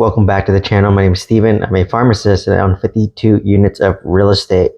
Welcome back to the channel. My name is Steven. I'm a pharmacist and I own 52 units of real estate.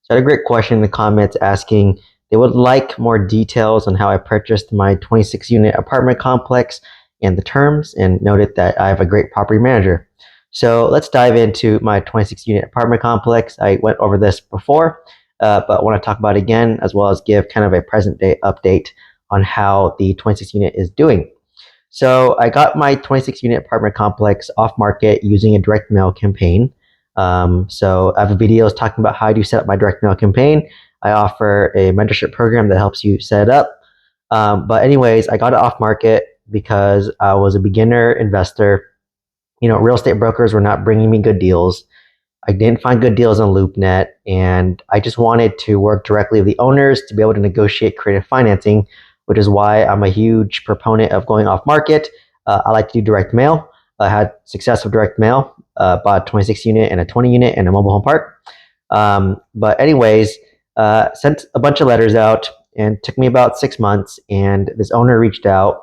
So I had a great question in the comments asking they would like more details on how I purchased my 26 unit apartment complex and the terms, and noted that I have a great property manager. So let's dive into my 26 unit apartment complex. I went over this before, but I want to talk about it again, as well as give kind of a present day update on how the 26 unit is doing. So I got my 26 unit apartment complex off market using a direct mail campaign. So I have videos talking about how do you set up my direct mail campaign. I offer a mentorship program that helps you set it up. But anyways, I got it off market because I was a beginner investor. Real estate brokers were not bringing me good deals. I didn't find good deals on LoopNet, and I just wanted to work directly with the owners to be able to negotiate creative financing, which is why I'm a huge proponent of going off market. I like to do direct mail. I had success with direct mail, bought a 26 unit and a 20 unit and a mobile home park. But anyways, sent a bunch of letters out, and it took me about 6 months, and this owner reached out,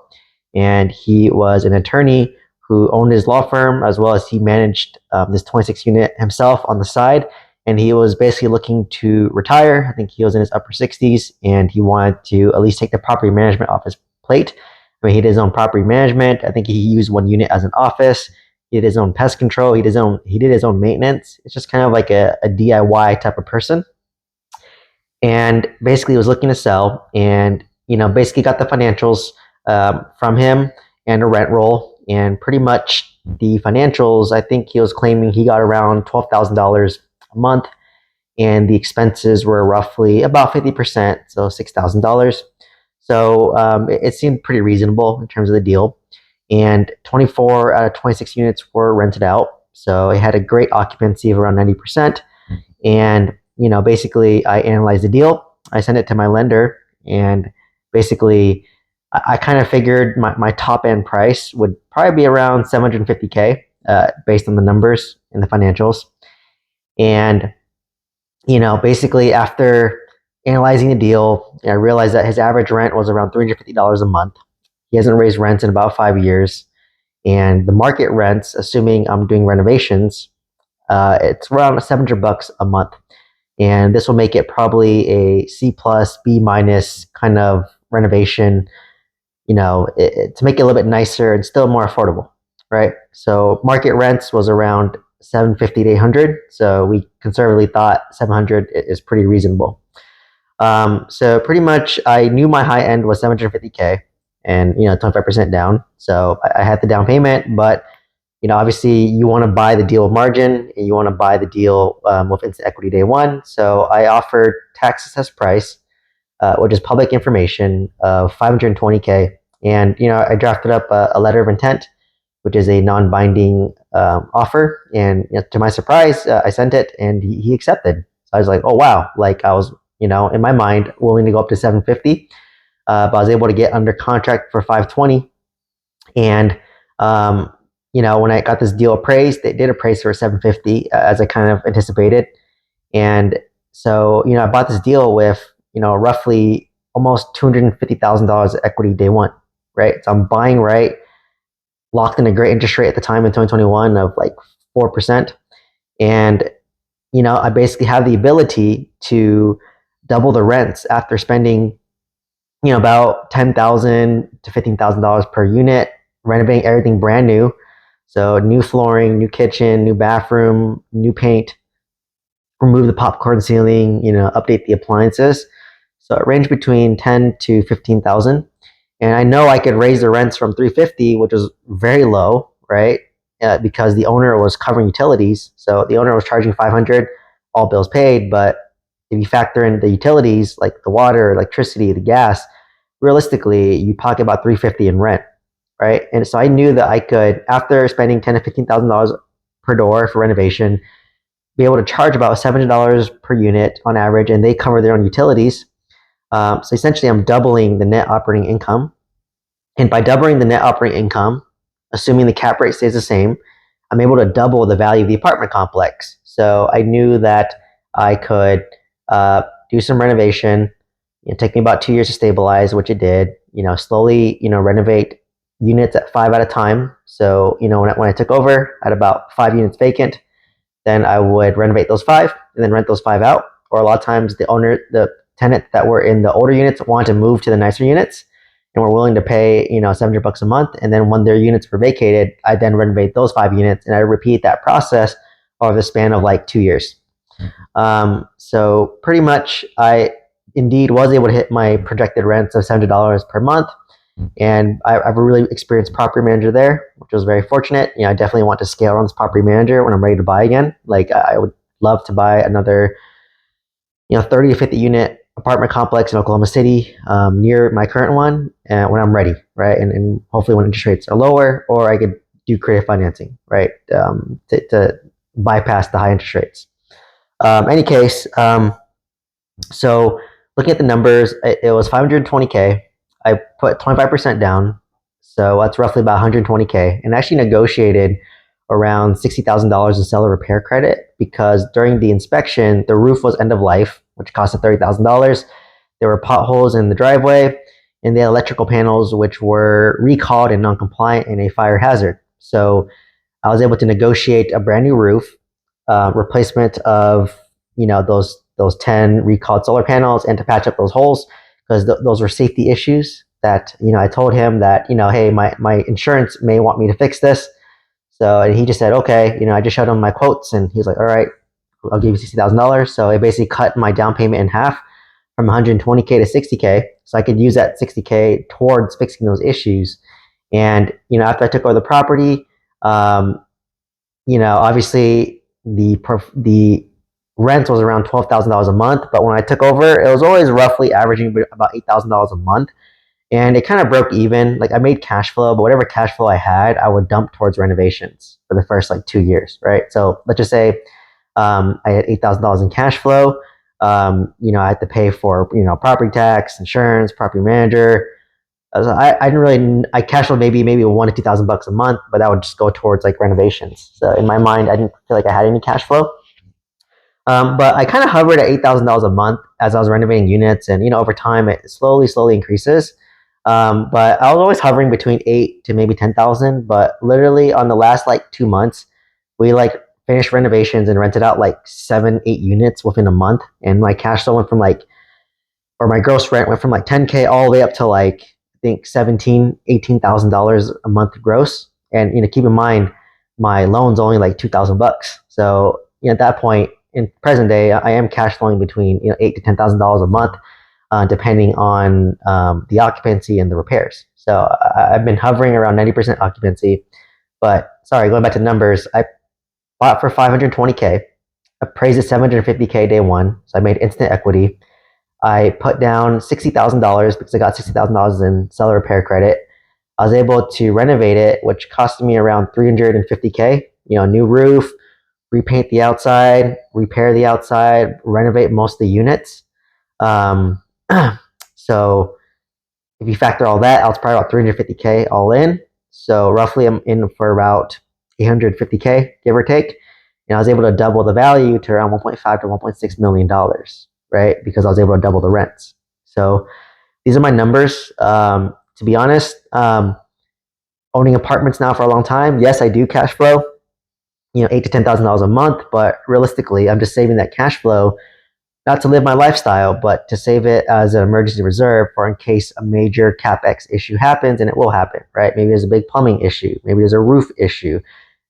and he was an attorney who owned his law firm, as well as he managed this 26 unit himself on the side. And he was basically looking to retire. I think he was in his upper 60s, and he wanted to at least take the property management off his plate. I mean, he did his own property management. I think he used one unit as an office. He did his own pest control. He did his own maintenance. It's just kind of like a DIY type of person. And basically, he was looking to sell, and basically got the financials from him and a rent roll, and pretty much the financials. I think he was claiming he got around $12,000 a month, and the expenses were roughly about 50%, so $6,000. So it seemed pretty reasonable in terms of the deal. And 24 out of 26 units were rented out, so it had a great occupancy of around 90%. And basically, I analyzed the deal. I sent it to my lender, and basically, I kind of figured my top end price would probably be around 750K, based on the numbers in the financials. And basically, after analyzing the deal, I realized that his average rent was around $350 a month. He hasn't raised rents in about 5 years, and the market rents, assuming I'm doing renovations, it's around $700 a month. And this will make it probably a C plus, B minus kind of renovation, to make it a little bit nicer and still more affordable, right? So market rents was around 750 to 800. So we conservatively thought 700 is pretty reasonable. So pretty much I knew my high end was 750K, and 25% down. So I had the down payment, but obviously you want to buy the deal with margin, and you want to buy the deal with instant equity day one. So I offered tax assessed price, which is public information, of 520K. And I drafted up a letter of intent, which is a non-binding offer. And to my surprise, I sent it, and he accepted. So I was like, oh wow! Like I was, in my mind, willing to go up to 750, but I was able to get under contract for 520. And when I got this deal appraised, they did appraise for 750, as I kind of anticipated. And so, I bought this deal with, roughly almost $250,000 equity day one, right? So I'm buying right, locked in a great interest rate at the time in 2021 of like 4%. And, I basically have the ability to double the rents after spending, about $10,000 to $15,000 per unit, renovating everything brand new. So new flooring, new kitchen, new bathroom, new paint, remove the popcorn ceiling, update the appliances. So it ranged between 10 to 15,000. And I know I could raise the rents from 350, which was very low, right? Because the owner was covering utilities. So the owner was charging 500, all bills paid. But if you factor in the utilities, like the water, electricity, the gas, realistically, you pocket about 350 in rent, right? And so I knew that I could, after spending $10 to $15,000 per door for renovation, be able to charge about $700 per unit on average, and they cover their own utilities. So essentially, I'm doubling the net operating income. And by doubling the net operating income, assuming the cap rate stays the same, I'm able to double the value of the apartment complex. So I knew that I could do some renovation. It took me about 2 years to stabilize, which it did. Slowly, renovate units at 5 at a time. So, when I took over, I had about 5 units vacant. Then I would renovate those 5 and then rent those 5 out. Or a lot of times the tenant that were in the older units wanted to move to the nicer units and were willing to pay, $700 a month. And then when their units were vacated, I then renovate those 5 units and I repeat that process over the span of like 2 years. So pretty much I indeed was able to hit my projected rents of $700 per month. And I've a really experienced property manager there, which was very fortunate. I definitely want to scale on this property manager when I'm ready to buy again. Like I would love to buy another, 30 to 50 unit apartment complex in Oklahoma City, near my current one, when I'm ready, right? And hopefully when interest rates are lower, or I could do creative financing, right, to bypass the high interest rates. Any case, so looking at the numbers, it was 520K. I put 25% down, so that's roughly about 120K, and actually negotiated around $60,000 in seller repair credit because during the inspection, the roof was end of life, which costed $30,000. There were potholes in the driveway, and the electrical panels, which were recalled and non-compliant and a fire hazard. So I was able to negotiate a brand new roof, replacement of those 10 recalled solar panels, and to patch up those holes because those were safety issues that I told him that hey, my insurance may want me to fix this. So and he just said okay. I just showed him my quotes and he's like, all right, I'll give you $60,000. So it basically cut my down payment in half from 120K to 60K. So I could use that 60K towards fixing those issues. And after I took over the property, obviously the rent was around $12,000 a month, but when I took over, it was always roughly averaging about $8,000 a month, and it kind of broke even. Like I made cash flow, but whatever cash flow I had, I would dump towards renovations for the first like 2 years, right? So let's just say I had $8,000 in cash flow. I had to pay for property tax, insurance, property manager. I didn't really I cash flow maybe $1,000 to $2,000 a month, but that would just go towards like renovations. So in my mind, I didn't feel like I had any cash flow. But I kind of hovered at $8,000 a month as I was renovating units, and over time it slowly increases. But I was always hovering between 8 to maybe 10,000. But literally on the last like 2 months, we like finished renovations and rented out like 7, 8 units within a month, and my cash flow went from like, or my gross rent went from like 10K all the way up to like I think $18,000 a month gross. And keep in mind, my loan's only like $2,000. So at that point in present day, I am cash flowing between $8,000 to $10,000 a month, depending on the occupancy and the repairs. So I've been hovering around 90% occupancy. But sorry, going back to the numbers, I bought for 520K, appraised at 750K day one, so I made instant equity. I put down $60,000 because I got $60,000 in seller repair credit. I was able to renovate it, which cost me around 350K. New roof, repaint the outside, repair the outside, renovate most of the units. Um, so if you factor all that, I was probably about 350K all in. So roughly, I'm in for about 850K, give or take. And I was able to double the value to around 1.5 to $1.6 million, right? Because I was able to double the rents. So these are my numbers. To be honest, owning apartments now for a long time, yes, I do cash flow, $8,000 to $10,000 a month, but realistically, I'm just saving that cash flow not to live my lifestyle, but to save it as an emergency reserve for in case a major capex issue happens, and it will happen, right? Maybe there's a big plumbing issue, maybe there's a roof issue,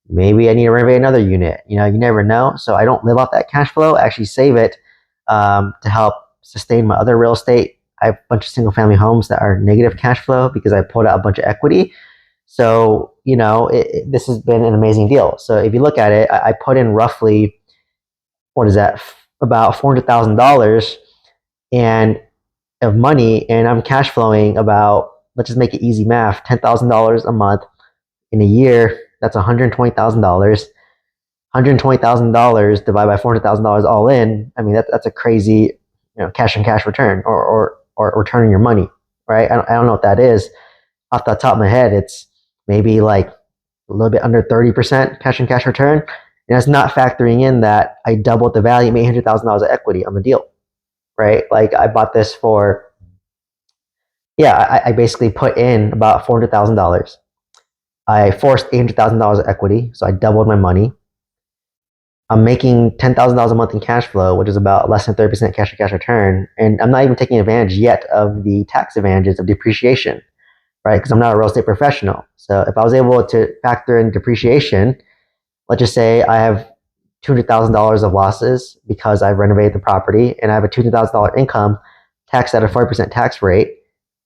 maybe I need to renovate another unit. You never know. So I don't live off that cash flow. I actually save it to help sustain my other real estate. I have a bunch of single family homes that are negative cash flow because I pulled out a bunch of equity. So, this has been an amazing deal. So if you look at it, I put in roughly, what is that, about $400,000 and of money, and I'm cash flowing about, let's just make it easy math, $10,000 a month in a year. That's $120,000. $120,000 divided by $400,000 all in. I mean, that's a crazy, cash on cash return, or returning your money, right? I don't know what that is off the top of my head. It's maybe like a little bit under 30% cash on cash return. And that's not factoring in that I doubled the value, made $800,000 of equity on the deal, right? Like I bought this for, yeah, I basically put in about $400,000. I forced $800,000 of equity, so I doubled my money. I'm making $10,000 a month in cash flow, which is about less than 30% cash to cash return. And I'm not even taking advantage yet of the tax advantages of depreciation, right? Because I'm not a real estate professional. So if I was able to factor in depreciation, let's just say I have $200,000 of losses because I've renovated the property and I have a $200,000 income taxed at a 40% tax rate.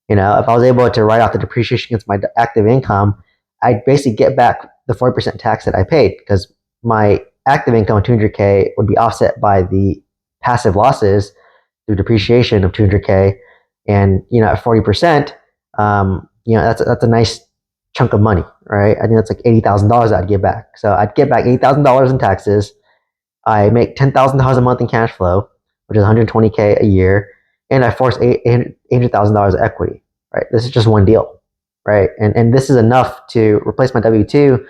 You know, if I was able to write off the depreciation against my active income, I'd basically get back the 40% tax that I paid because my active income of 200K would be offset by the passive losses through depreciation of 200K. And, you know, at 40%, you know, that's a nice chunk of money, right? I think that's like $80,000 I'd get back. So I'd get back $80,000 in taxes. I make $10,000 a month in cash flow, which is 120K a year, and I force $800,000 of equity. Right, this is just one deal, right? And this is enough to replace my W-2,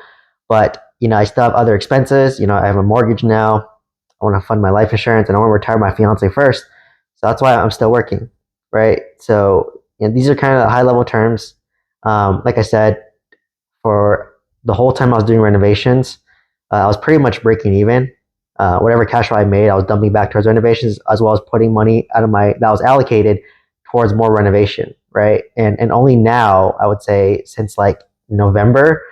but you know I still have other expenses. You know I have a mortgage now. I want to fund my life insurance, and I want to retire my fiance first. So that's why I'm still working, right? So you know, these are kind of the high level terms. Like I said, for the whole time I was doing renovations, I was pretty much breaking even. Whatever cash flow I made, I was dumping back towards renovations, as well as putting money out of my that was allocated towards more renovation, right? And only now, I would say, since like November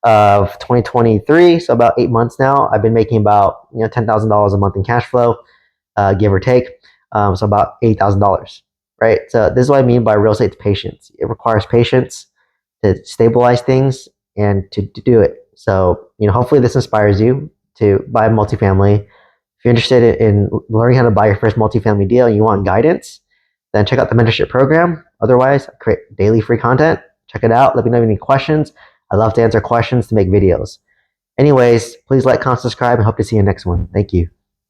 of 2023, so about 8 months now, I've been making about $10,000 a month in cash flow, give or take. So about $8,000, right? So this is what I mean by real estate's patience. It requires patience to stabilize things and to do it. So, hopefully this inspires you to buy multifamily. If you're interested in learning how to buy your first multifamily deal and you want guidance, then check out the mentorship program. Otherwise, I create daily free content. Check it out. Let me know if you have any questions. I love to answer questions to make videos. Anyways, please like, comment, subscribe, and hope to see you in the next one. Thank you.